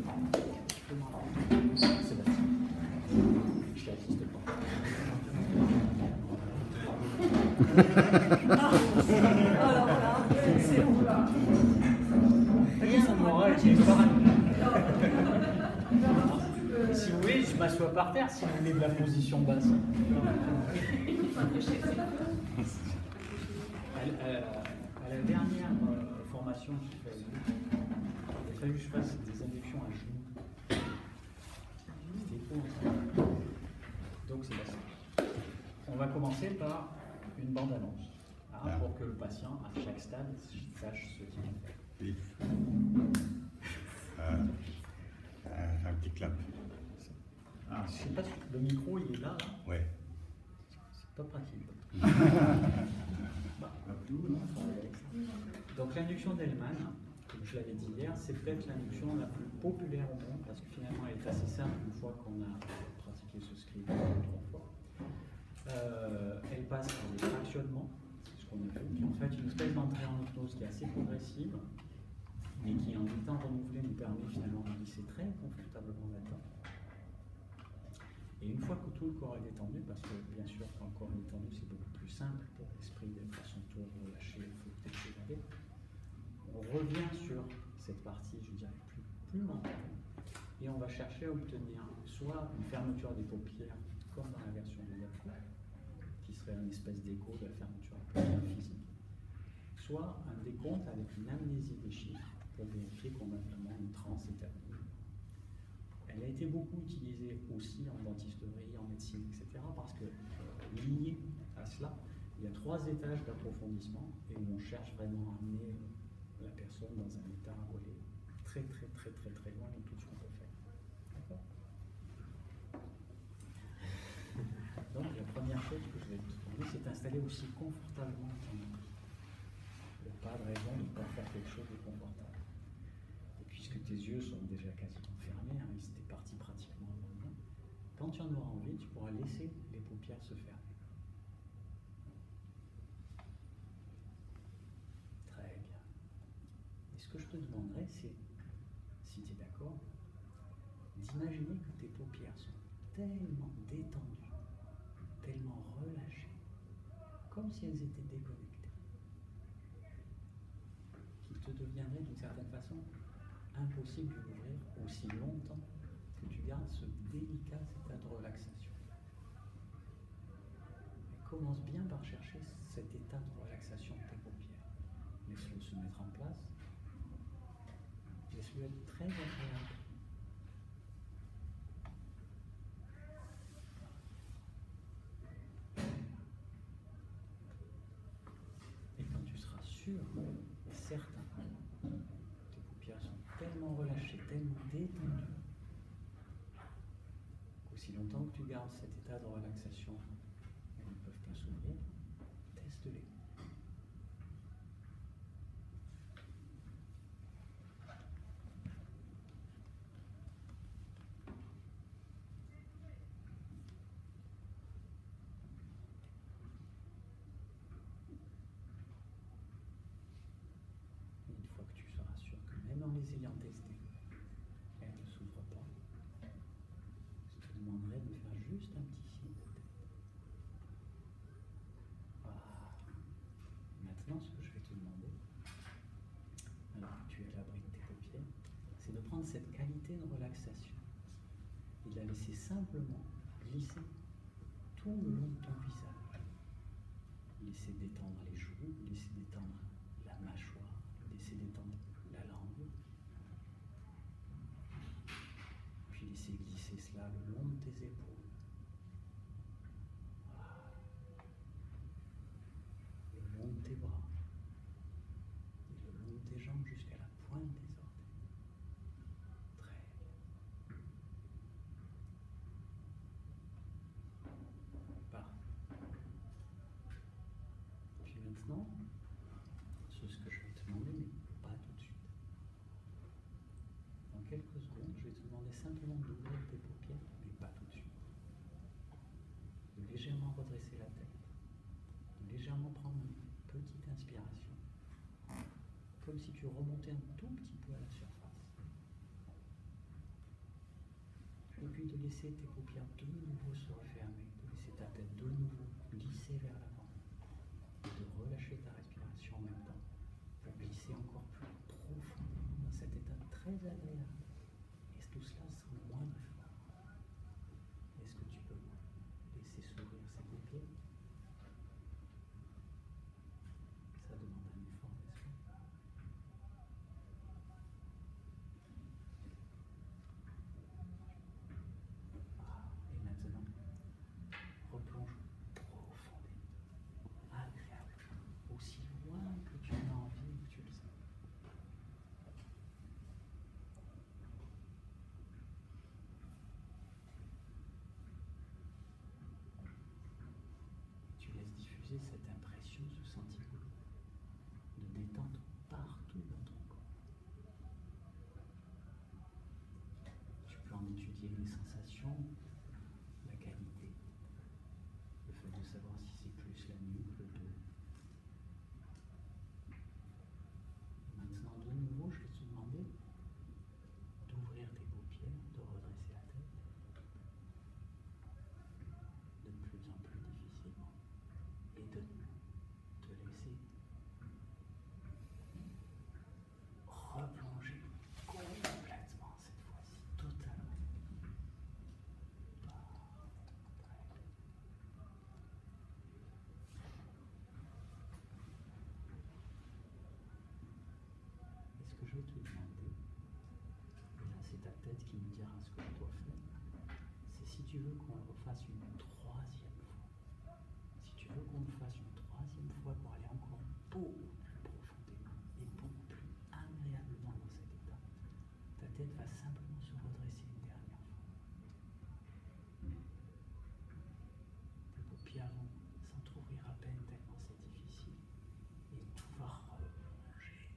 rapide. Sébastien. Je t'assiste pas. Alors là, c'est long là. Rien ne m'aura été épargné. Si vous voulez, je m'assois par terre si vous voulez de la position basse. À la dernière formation que j'ai faite, il a fallu que je fasse des inductions à genoux. C'était épouvantable. Donc c'est là. On va commencer par une bande-annonce, pour que le patient, à chaque stade, sache ce qu'il va faire. Oui. Un petit clap. Ah, je ne sais pas si le micro il est là. Ouais. C'est pas pratique. Donc l'induction d'Hellman, comme je l'avais dit hier, c'est peut-être l'induction la plus populaire au monde parce que finalement elle est assez simple une fois qu'on a pratiqué ce script 2 ou 3 fois. Elle passe par des fractionnements, c'est ce qu'on a vu, qui en fait une espèce d'entrée en hypnose qui est assez progressive, mais qui en étant renouvelée nous permet finalement de glisser très confortablement là-dedans. Et une fois que tout le corps est détendu, parce que bien sûr quand le corps est détendu c'est beaucoup plus simple pour l'esprit d'être à son tour relâché, flotté, s'évader. On revient sur cette partie, je dirais, plus mentale, et on va chercher à obtenir soit une fermeture des paupières, comme dans la version de Yaku, qui serait une espèce d'écho de la fermeture des paupières physique, soit un décompte avec une amnésie des chiffres pour vérifier qu'on a vraiment une transe établie. Elle a été beaucoup utilisée aussi en dentisterie, en médecine, etc. parce que lié à cela, il y a 3 étages d'approfondissement et où on cherche vraiment à amener la personne dans un état où elle est très loin de tout ce qu'on peut faire. D'accord ? Donc la première chose que je vais te demander, c'est d'installer aussi confortablement ton lit. Il n'y a pas de raison de ne pas faire quelque chose de confortable. Et puisque tes yeux sont déjà quasiment fermés, ils étaient partis pratiquement avant demain, quand tu en auras envie, tu pourras laisser les paupières se fermer. Très bien. Et ce que je te demanderais, c'est, si tu es d'accord, d'imaginer que tes paupières sont tellement détendues, tellement relâchées, comme si elles étaient déconnectées, qu'il te deviendrait d'une certaine façon impossible de l'ouvrir aussi longtemps que tu gardes ce délicat état de relaxation. Et commence bien par chercher cet état de relaxation de tes paupières. Laisse-le se mettre en place. Laisse-le être très agréable. Et quand tu seras sûr et certain que tes paupières sont tellement relâchées, tellement détendues, qu'aussi longtemps que tu gardes cet état de relaxation, elles ne peuvent pas s'ouvrir, teste-les. Une fois que tu seras sûr que même en les ayant testées, elles ne s'ouvrent pas, je te demanderai de faire juste un petit signe de tête. Voilà. Maintenant, ce que je vais te demander, alors que tu es à l'abri de tes paupières, c'est de prendre cette qualité de relaxation et de la laisser simplement glisser tout le long de ton visage. Laisser détendre les joues, laisser détendre la mâchoire, laisser détendre la langue, puis laisser glisser cela le long de tes épaules. Voilà. Le long de tes bras, et le long de tes jambes jusqu'à la pointe des orteils. Très bien. Parfait. Puis maintenant, c'est ce que je vais te demander, mais pas tout de suite. Dans quelques secondes, je vais te demander simplement d'ouvrir tes paupières, mais pas tout de suite. De légèrement redresser la tête, de légèrement prendre une petite inspiration, comme si tu remontais un tout petit peu à la surface. de laisser tes paupières de nouveau se refermer, de laisser ta tête de nouveau glisser vers l'avant et de relâcher ta respiration en même temps pour glisser encore plus profondément dans cet état très agréable. Et tout cela sans le moindre effort. Est-ce que tu peux laisser s'ouvrir ces paupières? Ça demande un effort, n'est-ce pas? Et maintenant, replonge profondément, agréable, aussi loin que tu en as envie ou que tu le sens. Tu laisses diffuser cette impression, ce sentiment de détente partout dans ton corps. Tu peux en étudier les sensations, la qualité, le fait de savoir si c'est plus la nuque, le dos. Maintenant, de nouveau, je vais te demander d'ouvrir tes paupières, de redresser la tête, de plus en plus difficilement, et de te laisser replonger complètement cette fois-ci, totalement. Et ce que je vais te demander, et là c'est ta tête qui me dira ce que je dois faire, c'est si tu veux qu'on le refasse une troisième fois. Si tu veux qu'on le fasse une troisième fois pour aller encore beaucoup plus profondément et beaucoup plus agréablement dans cet état, ta tête va simplement se redresser une dernière fois. Tes paupières vont s'entrouvrir à peine tellement c'est difficile et tout va replonger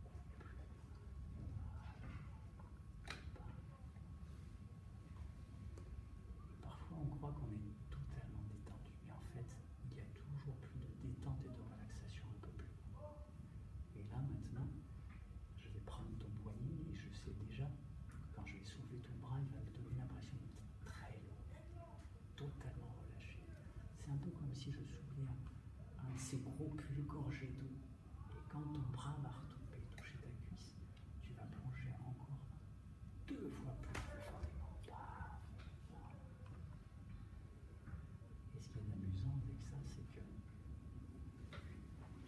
beaucoup plus. Parfois on croit qu'on est totalement détendu, mais en fait il y a toujours plus de détente et de relaxation un peu plus loin. Et là maintenant, je vais prendre ton poignet et je sais déjà que quand je vais soulever ton bras, il va me donner l'impression d'être très lourd, totalement relâché. C'est un peu comme si je soulevais un de ces gros culs gorgés d'eau. Et quand ton bras va retomber, toucher ta cuisse, tu vas plonger encore 2 fois plus profondément. Et ce qui est amusant avec ça, c'est que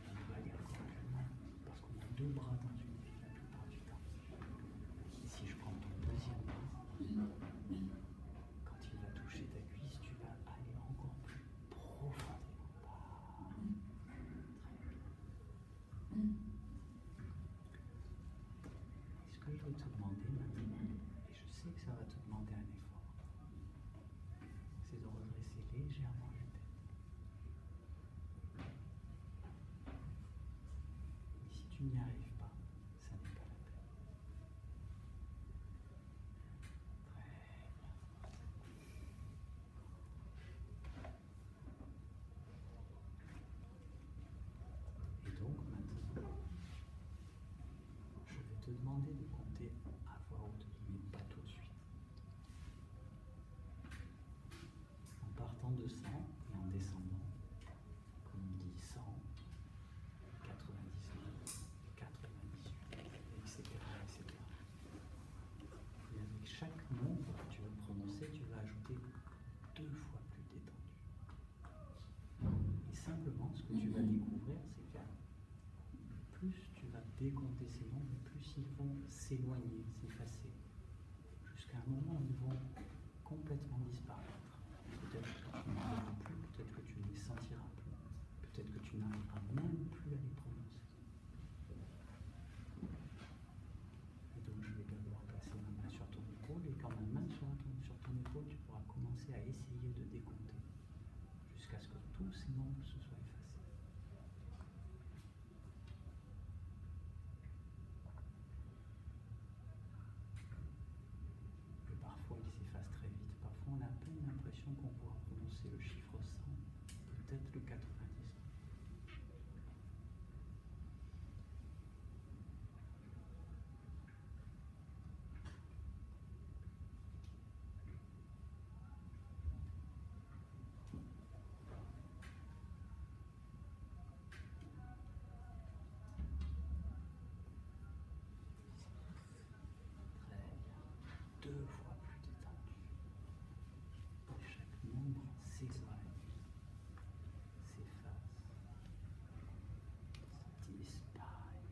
on va aller encore plus loin, parce qu'on a 2 bras dans une vie la plupart du temps. Et si je prends ton deuxième bras, quand il va toucher ta cuisse, tu vas aller encore plus profondément. Très bien. Et ce que je vais te demander maintenant, et je sais que ça va te demander un effort, c'est de redresser légèrement la tête. Et si tu n'y arrives pas, ça n'est pas la peine. Très bien. Et donc maintenant, je vais te demander de compter à voix haute, mais pas tout de suite. En partant de 100 et en descendant, comme on dit 100, 99, 98, etc., etc. Et avec chaque nombre que tu vas prononcer, tu vas ajouter 2 fois plus détendu. Et simplement, ce que tu vas découvrir, c'est que plus tu vas décompter ces nombres, plus ils vont s'éloigner, s'effacer, jusqu'à un moment où ils vont complètement disparaître. Peut-être que tu n'en verras plus, peut-être que tu ne les sentiras plus, peut-être que tu n'arriveras même plus à les prononcer. Et donc je vais d'abord placer ma main sur ton épaule, et quand ma main sera sur ton épaule, tu pourras commencer à essayer de décompter, jusqu'à ce que tous ces nombres se soient effacés. Et parfois ils s'effacent très vite, parfois on a à peine l'impression qu'on pourra prononcer le chiffre 100, peut-être le 90. 2 fois plus détendu. Chaque membre s'éloigne, s'efface, disparaît.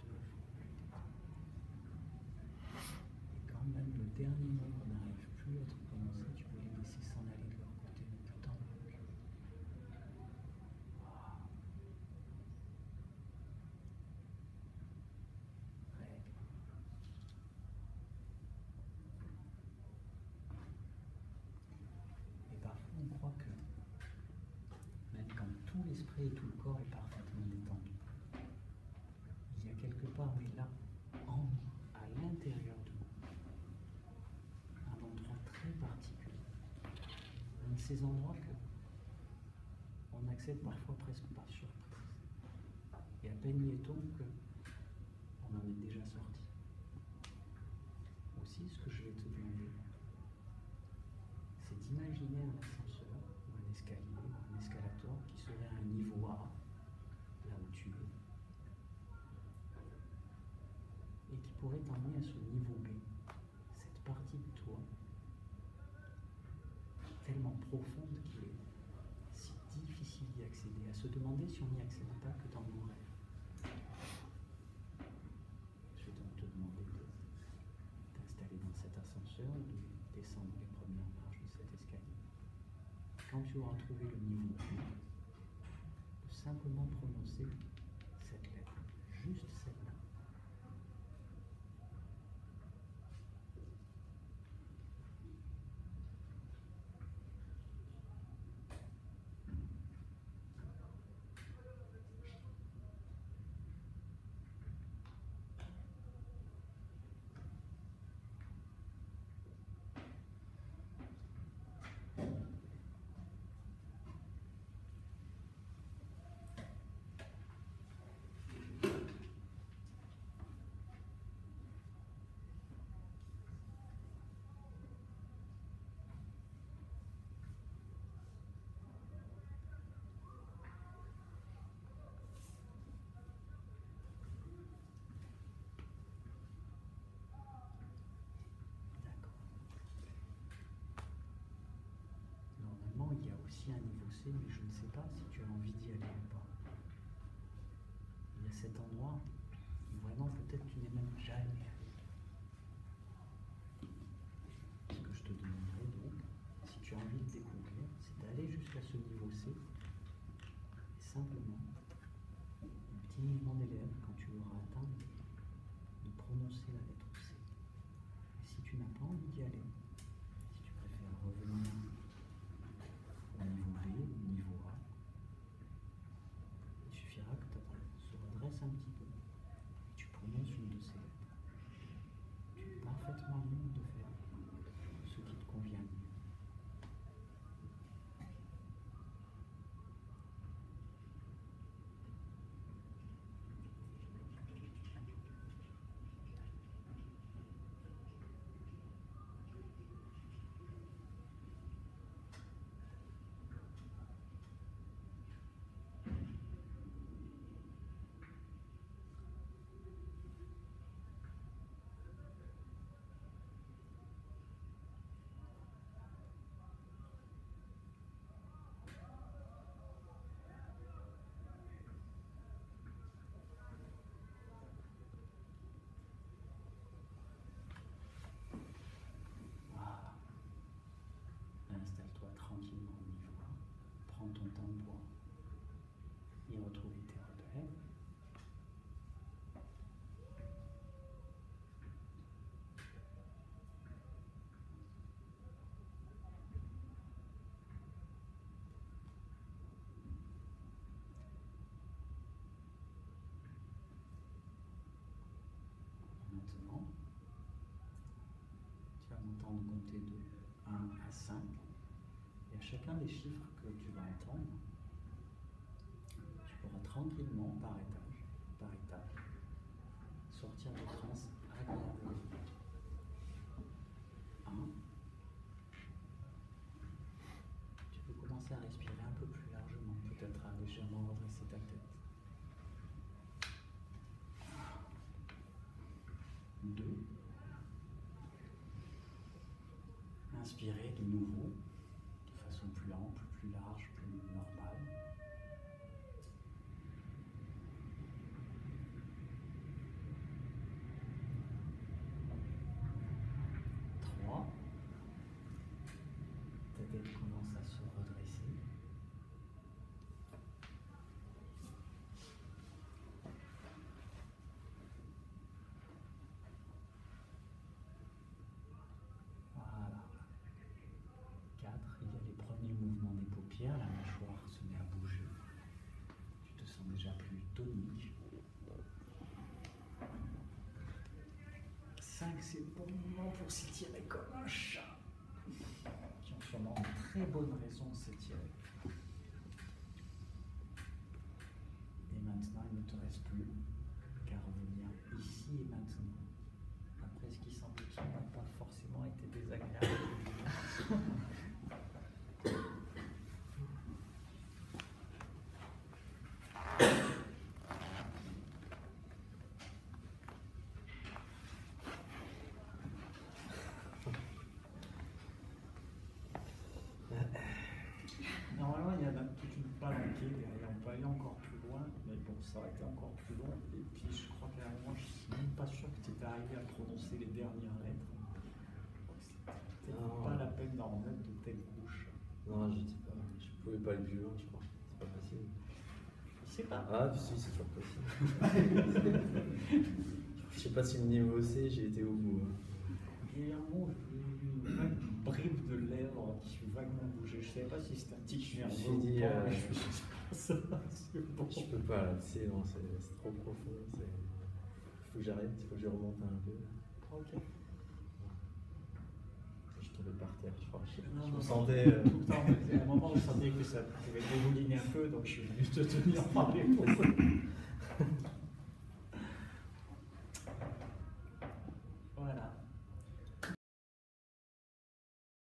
2 fois plus détendu. Et quand même le dernier membre n'arrive plus à être prononcé, tu peux les laisser s'en aller de leur côté, ne plus t'en plus. Et parfois on croit que même quand tout l'esprit et tout le corps est parfaitement détendu, il y a quelque part, mais là, à l'intérieur de nous, un endroit très particulier. Un de ces endroits que on accède parfois presque par surprise. Et à peine y est-on qu'on en est déjà sorti. Aussi, ce que je vais te demander, c'est d'imaginer un ascenseur ou un escalier ou un escalator qui serait à un niveau A, là où tu es, et qui pourrait t'emmener à ce niveau B, cette partie de toi tellement profonde qu'il est si difficile d'y accéder, à se demander si on n'y accède pas que dans nos rêves. Je vais donc te demander de t'installer dans cet ascenseur ou de descendre les premières marches de cet escalier. Quand tu auras trouvé le niveau B, de simplement prononcer cette lettre, juste celle-là. Normalement, il y a aussi un niveau C, mais je ne sais pas si tu as envie d'y aller ou pas. Il y a cet endroit où vraiment peut-être tu n'es même jamais allé. Ce que je te demanderai donc, si tu as envie de découvrir, c'est d'aller jusqu'à ce niveau C et simplement, un petit mouvement des lèvres quand tu l'auras atteint, de prononcer la lettre C. Et si tu n'as pas envie d'y aller, si tu préfères revenir au niveau B, au niveau A, il suffira que ta tête se redresse un petit peu et tu prononces une de ces lettres. Tu es parfaitement libre de faire ce qui te convient mieux. Voilà. Installe-toi tranquillement au niveau A. Prends ton temps pour y retrouver tes repères. Maintenant, tu vas m'entendre compter de 1 à 5. Et à chacun des chiffres que tu vas entendre, tu pourras tranquillement, par étape, sortir de transe agréablement. 1. Tu peux commencer à respirer un peu plus largement, peut-être à légèrement redresser ta tête. 2. inspirez de nouveau, de façon plus ample, plus large, plus normale. Ta tête commence à se redresser. Voilà. 4, il y a les premiers mouvements des paupières, la mâchoire se met à bouger. Tu te sens déjà plus tonique. 5, c'est le bon moment pour s'étirer comme un chat. Qui ont sûrement de très bonnes raisons de s'étirer. Et maintenant, il ne te reste plus qu'à revenir ici et maintenant. Après, ce qui semble qui n'a pas forcément été désagréable. Normalement, il y a toute une palanquée derrière. On peut aller encore plus loin, mais bon, ça aurait été encore plus long. Et puis, je crois qu'à un moment, je ne suis même pas sûr que tu étais arrivé à prononcer les dernières lettres. C'était pas la peine d'en remettre de telle bouche. Non, je sais pas. Je pouvais pas aller plus loin, je crois. C'est pas possible. Je sais pas. Ah, si, c'est toujours possible. Je sais pas si le niveau C, j'ai été au bout. Hein. Il y a un moment où j'ai eu une vague bribe de lèvres qui vaguement bougé. Je ne savais pas si c'était un tic nerveux Je me suis dit, ou pas. C'est bon. Je peux pas, là, c'est trop profond. Il faut que j'arrête, il faut que je remonte un peu. Ok. Je tombais par terre, je crois. Je Non, me sentais. tout le temps, à un moment, je sentais que ça pouvait dégouliner un peu, donc je suis venu te tenir par l'épaule.